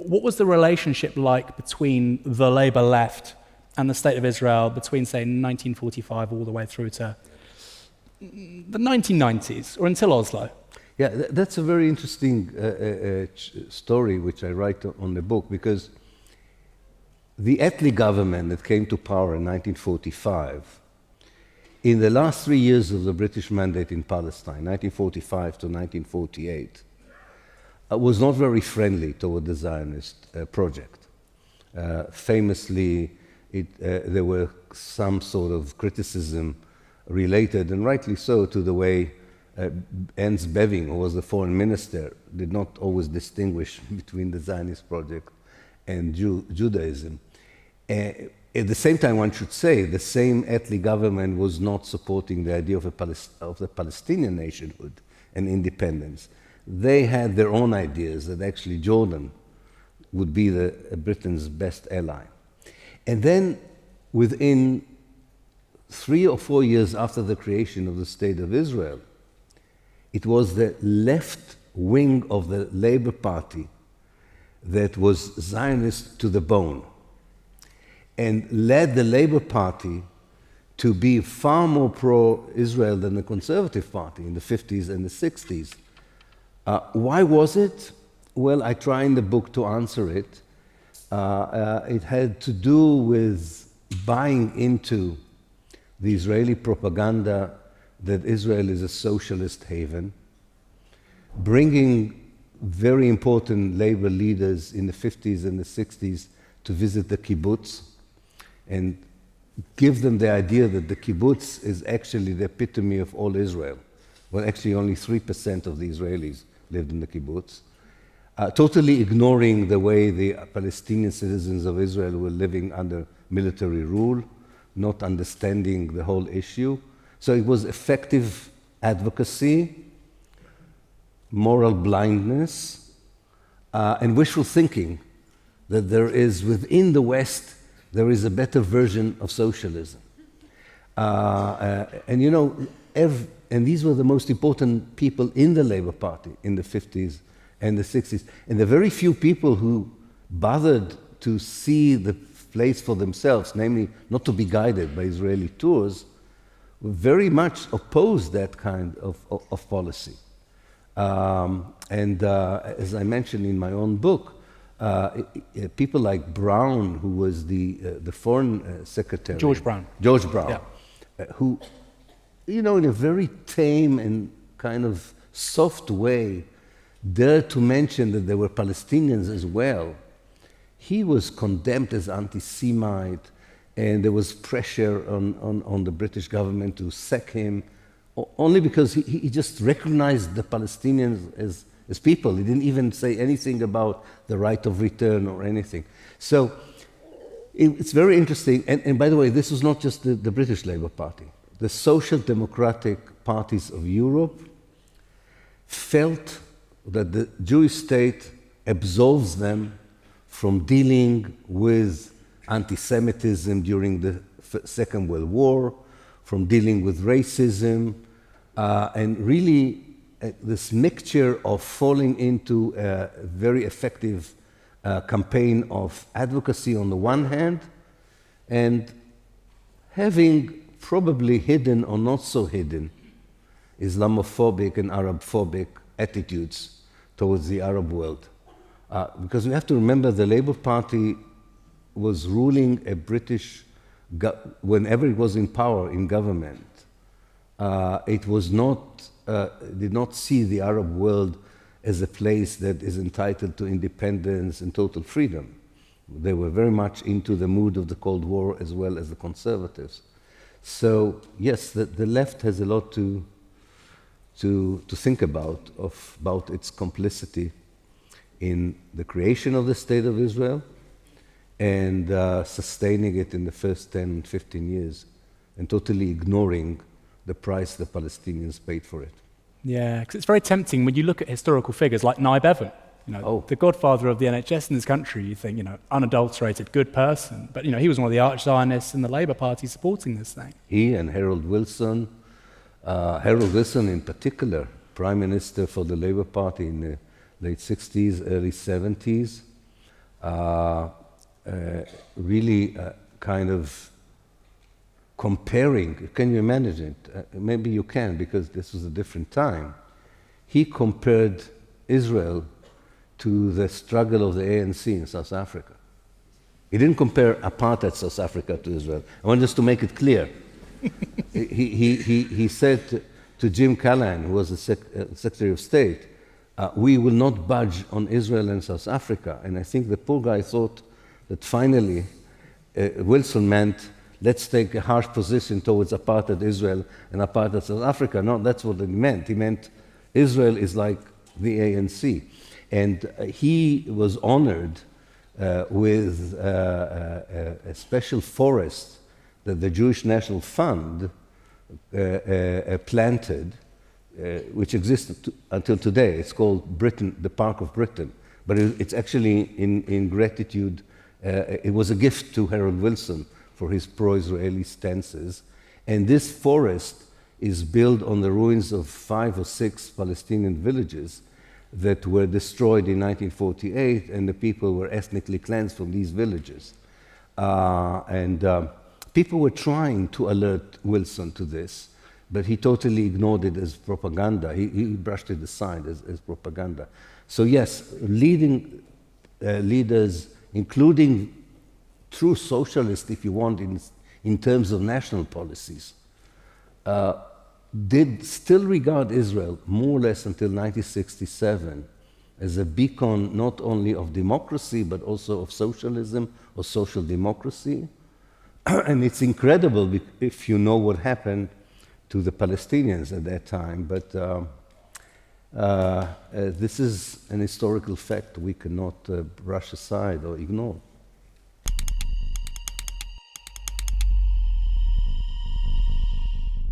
what was the relationship like between the Labour left and the State of Israel between, say, 1945 all the way through to the 1990s, or until Oslo? Yeah, that's a very interesting story which I write on the book, because the Attlee government that came to power in 1945, in the last 3 years of the British mandate in Palestine, 1945 to 1948, was not very friendly toward the Zionist project. Famously, there were some sort of criticism related, and rightly so, to the way Ernst Beving, who was the foreign minister, did not always distinguish between the Zionist project and Judaism. At the same time, one should say, the same Attlee government was not supporting the idea of the Palestinian nationhood and independence. They had their own ideas that actually Jordan would be Britain's best ally. And then within 3 or 4 years after the creation of the State of Israel, it was the left wing of the Labour Party that was Zionist to the bone and led the Labour Party to be far more pro-Israel than the Conservative Party in the 50s and the 60s. Why was it? Well, I try in the book to answer it. It had to do with buying into the Israeli propaganda that Israel is a socialist haven, bringing very important labor leaders in the 50s and the 60s to visit the kibbutz and give them the idea that the kibbutz is actually the epitome of all Israel. Well, actually only 3% of the Israelis lived in the kibbutz, totally ignoring the way the Palestinian citizens of Israel were living under military rule, not understanding the whole issue. So it was effective advocacy, moral blindness, and wishful thinking that there is, within the West, there is a better version of socialism. And you know, and these were the most important people in the Labour Party in the 50s and the 60s. And the very few people who bothered to see the place for themselves, namely not to be guided by Israeli tours, very much opposed that kind of policy. As I mentioned in my own book, people like Brown, who was the foreign secretary. George Brown. Yeah. Who, you know, in a very tame and kind of soft way, dared to mention that there were Palestinians as well. He was condemned as anti-Semite, and there was pressure on the British government to sack him, only because he just recognized the Palestinians as people. He didn't even say anything about the right of return or anything. So it's very interesting. And by the way, this was not just the British Labour Party. The social democratic parties of Europe felt that the Jewish state absolves them from dealing with anti-Semitism during the Second World War, from dealing with racism, and really this mixture of falling into a very effective campaign of advocacy on the one hand, and having probably hidden or not so hidden Islamophobic and Arabphobic attitudes towards the Arab world. Because we have to remember the Labour Party was ruling a British, whenever it was in power in government, it was not, did not see the Arab world as a place that is entitled to independence and total freedom. They were very much into the mood of the Cold War as well as the conservatives. So yes, the left has a lot to think about its complicity in the creation of the State of Israel and sustaining it in the first 10, 15 years and totally ignoring the price the Palestinians paid for it. Yeah, because it's very tempting when you look at historical figures like Nye Bevan, you know, the godfather of the NHS in this country. You think, you know, unadulterated, good person, but you know, he was one of the arch Zionists in the Labour Party supporting this thing. He and Harold Wilson in particular, Prime Minister for the Labour Party in the late 60s, early 70s, really kind of comparing. Can you imagine it? Maybe you can, because this was a different time. He compared Israel to the struggle of the ANC in South Africa. He didn't compare apartheid South Africa to Israel. I want just to make it clear. He said to Jim Callahan, who was the Secretary of State, we will not budge on Israel and South Africa. And I think the poor guy thought that finally Wilson meant, let's take a harsh position towards apartheid Israel and apartheid South Africa. No, that's what he meant. He meant Israel is like the ANC. And he was honored with a special forest that the Jewish National Fund planted, which exists until today. It's called Britain, the Park of Britain. But it's actually in gratitude. It was a gift to Harold Wilson for his pro-Israeli stances. And this forest is built on the ruins of 5 or 6 Palestinian villages that were destroyed in 1948, and the people were ethnically cleansed from these villages. People were trying to alert Wilson to this, but he totally ignored it as propaganda. He brushed it aside as propaganda. So yes, leading leaders, including true socialists, if you want, in terms of national policies, did still regard Israel, more or less until 1967, as a beacon not only of democracy, but also of socialism or social democracy. And it's incredible if you know what happened to the Palestinians at that time, but this is an historical fact we cannot brush aside or ignore.